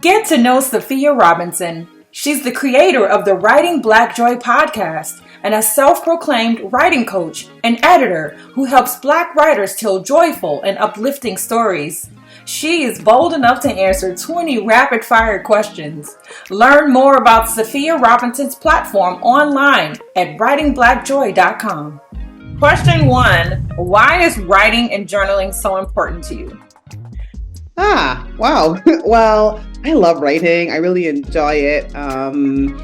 Get to know Safiya Robinson. She's the creator of the Writing Black Joy podcast and a self-proclaimed writing coach and editor who helps Black writers tell joyful and uplifting stories. She is bold enough to answer 20 rapid-fire questions. Learn more about Safiya Robinson's platform online at writingblackjoy.com. Question 1. Why is writing and journaling so important to you? Wow. Well, I love writing. I really enjoy it. And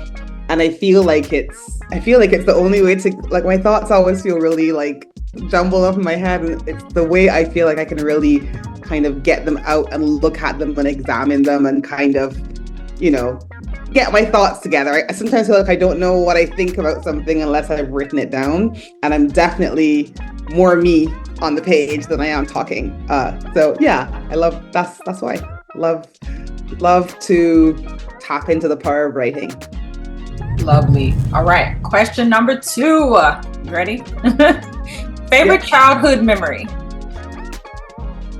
I feel like it's the only way to, like, my thoughts always feel really like jumbled up in my head, and it's the way I feel like I can really kind of get them out and look at them and examine them and kind of, get my thoughts together. I sometimes feel like I don't know what I think about something unless I've written it down, and I'm definitely more me on the page than I am talking. So yeah, that's why love to tap into the power of writing. Lovely. All right. Question number 2. You ready? Favorite childhood memory?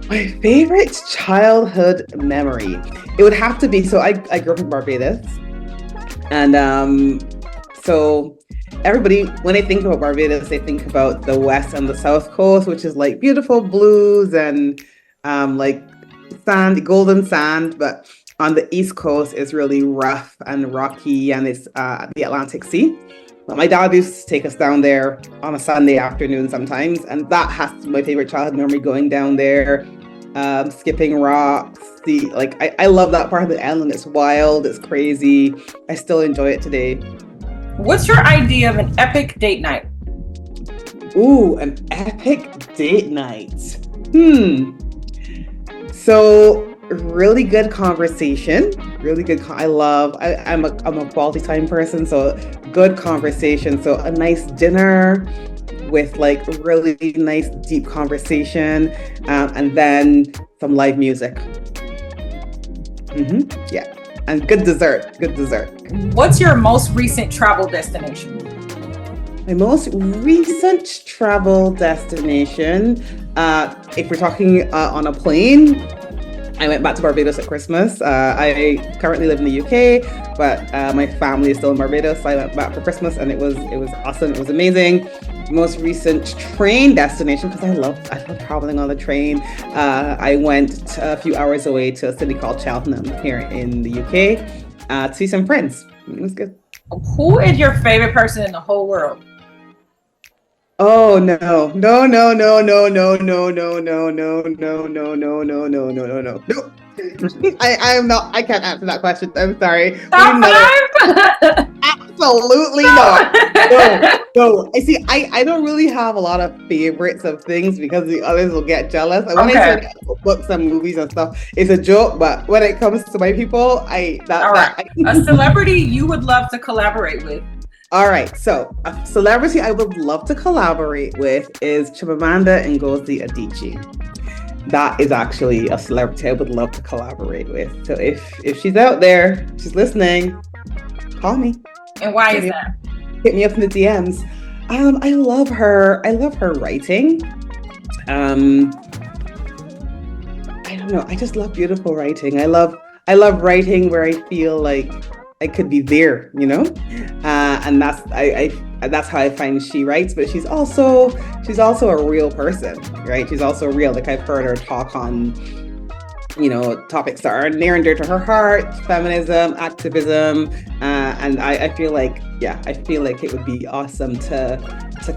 My favorite childhood memory. It would have to be, so I grew up in Barbados. And so everybody, when they think about Barbados, they think about the west and the south coast, which is like beautiful blues and like sand, golden sand. But on the east coast, it's really rough and rocky, and it's the Atlantic Sea. But my dad used to take us down there on a Sunday afternoon sometimes, and that has to be my favorite childhood memory, going down there, skipping rocks. I love that part of the island. It's wild, it's crazy. I still enjoy it today. What's your idea of an epic date night? Ooh, an epic date night. So really good conversation. Really good. I'm a quality time person, so good conversation. So a nice dinner with like really nice deep conversation, and then some live music. Yeah, and good dessert. What's your most recent travel destination? My most recent travel destination, if we're talking on a plane, I went back to Barbados at Christmas. I currently live in the UK, but my family is still in Barbados, so I went back for Christmas, and it was awesome. It was amazing. Most recent train destination, because I love traveling on the train. I went a few hours away to a city called Cheltenham here in the UK to see some friends. It was good. Who is your favorite person in the whole world? Oh no. I'm not, I can't answer that question. I'm sorry. Top 5? Absolutely not. No. I see, I don't really have a lot of favorites of things because the others will get jealous. When I say books and movies and stuff, it's a joke, but when it comes to my people, a celebrity you would love to collaborate with. All right, so a celebrity I would love to collaborate with is Chimamanda Ngozi Adichie. That is actually a celebrity I would love to collaborate with. So if she's out there, she's listening, call me. And why is that? Hit me up in the DMs. I love her writing. I don't know. I just love beautiful writing. I love writing where I feel like I could be there, and that's how I find she writes. But she's also a real person, right? She's also real. Like, I've heard her talk on, topics that are near and dear to her heart, feminism, activism, and I feel like it would be awesome to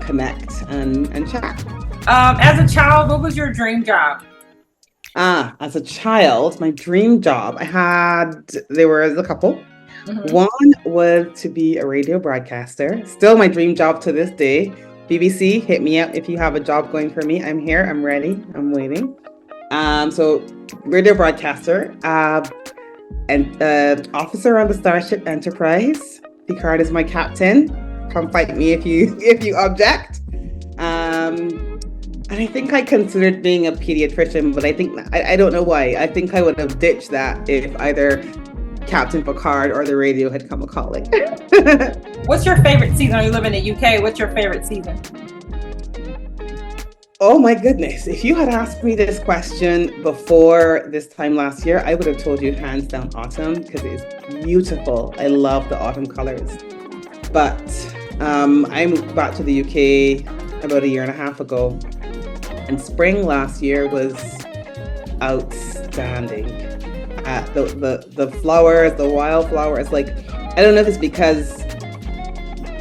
connect and chat. As a child, what was your dream job? As a child, my dream job, there was a couple. Mm-hmm. One was to be a radio broadcaster. Still my dream job to this day. BBC, hit me up if you have a job going for me. I'm here. I'm ready. I'm waiting. So radio broadcaster, and officer on the Starship Enterprise. Picard is my captain. Come fight me if you object. And I think I considered being a pediatrician, but I don't know why. I think I would have ditched that if either Captain Picard or the radio had come a calling. What's your favorite season? You live in the UK. What's your favorite season? Oh my goodness. If you had asked me this question before this time last year, I would have told you hands down autumn because it is beautiful. I love the autumn colors. But I moved back to the UK about a year and a half ago, and spring last year was outstanding. The flowers, the wildflowers, like, I don't know if it's because,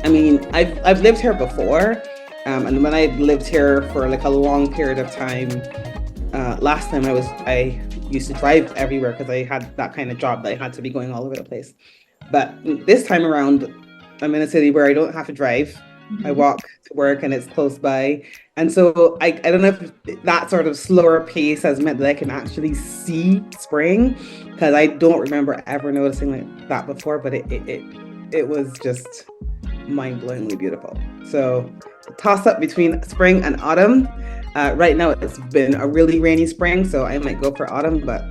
I mean, I've lived here before, and when I lived here for like a long period of time, last time I used to drive everywhere because I had that kind of job that I had to be going all over the place. But this time around, I'm in a city where I don't have to drive. Mm-hmm. I walk to work and it's close by. And so I don't know if that sort of slower pace has meant that I can actually see spring, because I don't remember ever noticing like that before, but it was just mind-blowingly beautiful. So toss up between spring and autumn. Right now it's been a really rainy spring, so I might go for autumn, but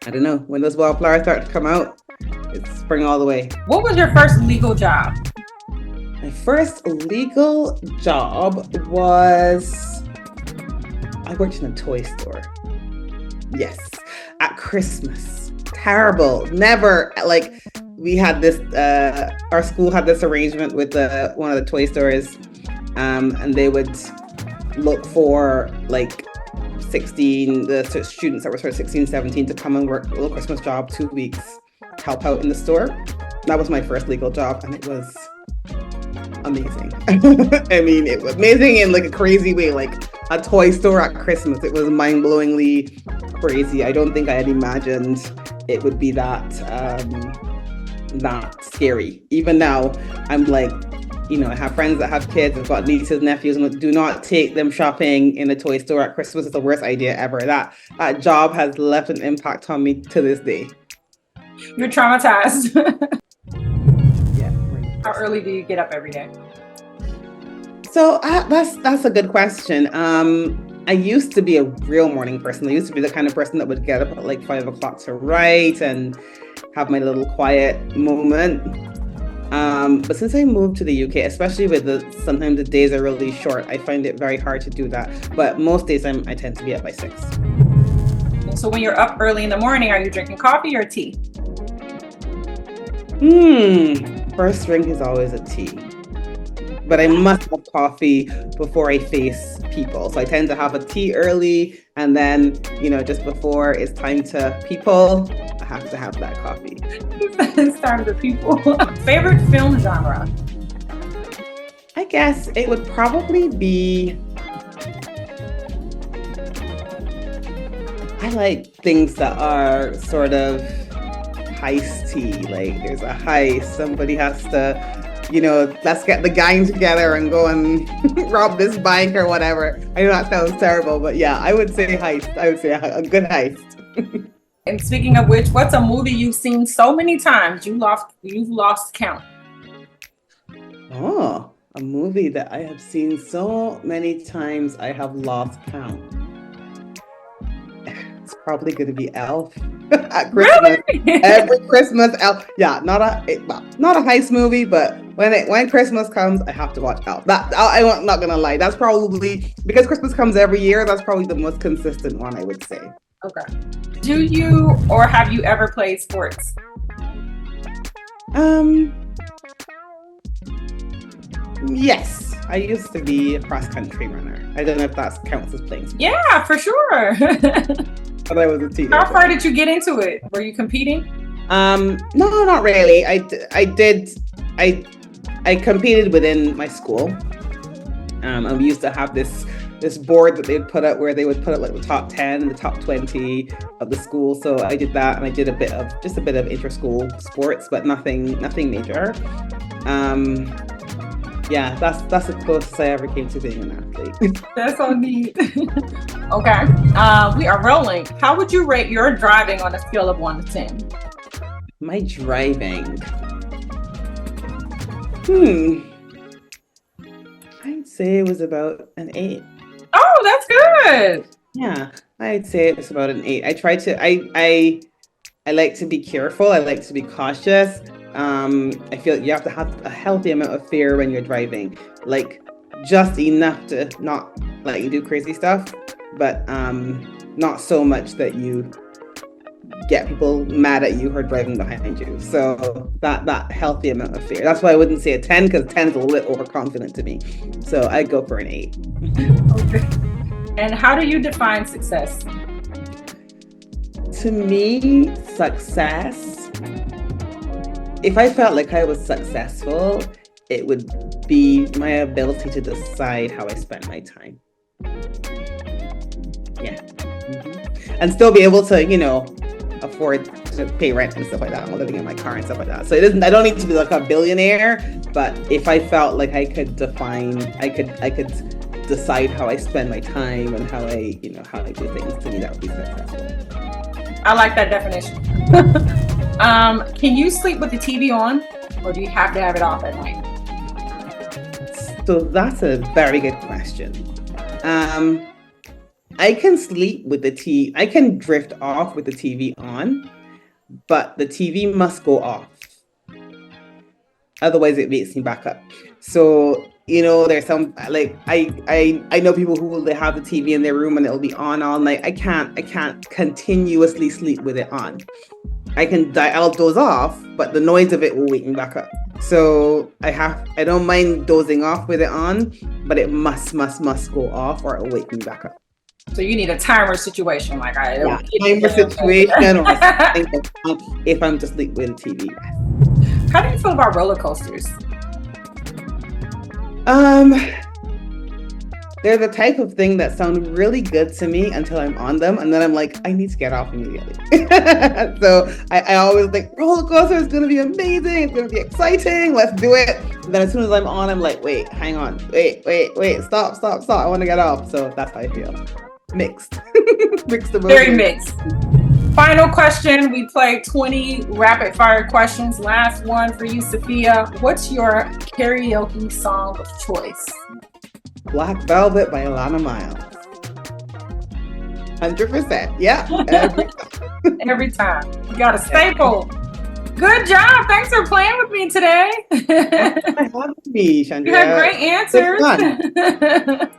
I don't know. When those wildflowers start to come out, it's spring all the way. What was your first legal job? My first legal job was, I worked in a toy store. Yes, at Christmas. Terrible. Never, like, we had this, our school had this arrangement with one of the toy stores, and they would look for like the students that were sort of 16, 17 to come and work a little Christmas job, 2 weeks, help out in the store. That was my first legal job, and it was amazing. I mean, it was amazing in like a crazy way, like a toy store at Christmas. It was mind-blowingly crazy. I don't think I had imagined it would be that scary. Even now, I'm like, you know, I have friends that have kids, I've got nieces, nephews, and do not take them shopping in a toy store at Christmas. It's the worst idea ever. That job has left an impact on me to this day. You're traumatized. Yeah. How early do you get up every day? So that's a good question. I used to be a real morning person. I used to be the kind of person that would get up at like 5 o'clock to write and have my little quiet moment. But since I moved to the UK, especially sometimes the days are really short, I find it very hard to do that. But most days I tend to be up by 6. So when you're up early in the morning, are you drinking coffee or tea? First drink is always a tea. But I must have coffee before I face people. So I tend to have a tea early, and then, you know, just before it's time to people, I have to have that coffee. It's time to people. Favorite film genre? I guess it would probably be, I like things that are sort of heisty. Like there's a heist, somebody has to, you know, let's get the gang together and go and rob this bank or whatever. I know that sounds terrible, but yeah, I would say heist. I would say a good heist. And speaking of which, what's a movie you've seen so many times you've lost count? Oh, a movie that I have seen so many times I have lost count. It's probably going to be Elf at Christmas. Really? Every Christmas, Elf. Yeah, not a heist movie, but when Christmas comes, I have to watch Elf. I'm not gonna lie. That's probably, because Christmas comes every year, that's probably the most consistent one, I would say. Okay. Do you or have you ever played sports? Yes. I used to be a cross-country runner. I don't know if that counts as playing sports. Yeah, for sure. But I was a teenager. How far did you get into it? Were you competing? No, not really. I competed within my school. And we used to have this board that they'd put up where they would put up like the top 10 and the top 20 of the school. So I did that, and I did a bit of inter-school sports, but nothing major. Yeah, that's the closest I ever came to being an athlete. That's so neat. Okay, we are rolling. How would you rate your driving on a scale of 1 to 10? My driving. I'd say it was about an 8. Oh, that's good. Yeah, I'd say it's about an 8. I like to be careful. I like to be cautious. I feel you have to have a healthy amount of fear when you're driving. Like, just enough to not let you do crazy stuff, but not so much that you get people mad at you who are driving behind you. So that healthy amount of fear. That's why I wouldn't say a 10, because 10 is a little overconfident to me. So I'd go for an 8. Okay. And how do you define success? To me, success, if I felt like I was successful, it would be my ability to decide how I spend my time. Yeah. And still be able to, afford to pay rent and stuff like that. I'm living in my car and stuff like that. So it isn't, I don't need to be like a billionaire, but if I felt like I could decide how I spend my time and how I do things, to me that would be successful. I like that definition. Can you sleep with the TV on, or do you have to have it off at night? So that's a very good question. I can sleep with the TV. I can drift off with the TV on, but the TV must go off. Otherwise, it wakes me back up. So, there's some, like, I know people who will have the TV in their room and it'll be on all night. I can't continuously sleep with it on. I'll doze off, but the noise of it will wake me back up. So I don't mind dozing off with it on, but it must go off or it'll wake me back up. So you need a timer situation, like timer situation, or if I'm just sleep with a TV. How do you feel about roller coasters? They're the type of thing that sound really good to me until I'm on them, and then I'm like, I need to get off immediately. So I always think roller coaster is going to be amazing. It's going to be exciting. Let's do it. And then as soon as I'm on, I'm like, wait, hang on, wait, stop. I want to get off. So that's how I feel. Mixed. Mixed emotions. Very mixed. Final question. We played 20 rapid fire questions. Last one for you, Safiya. What's your karaoke song of choice? Black Velvet by Alana Miles. 100%. Yeah. Every time. You got a staple. Good job. Thanks for playing with me today. Thanks for having me, Chundria. You had great answers.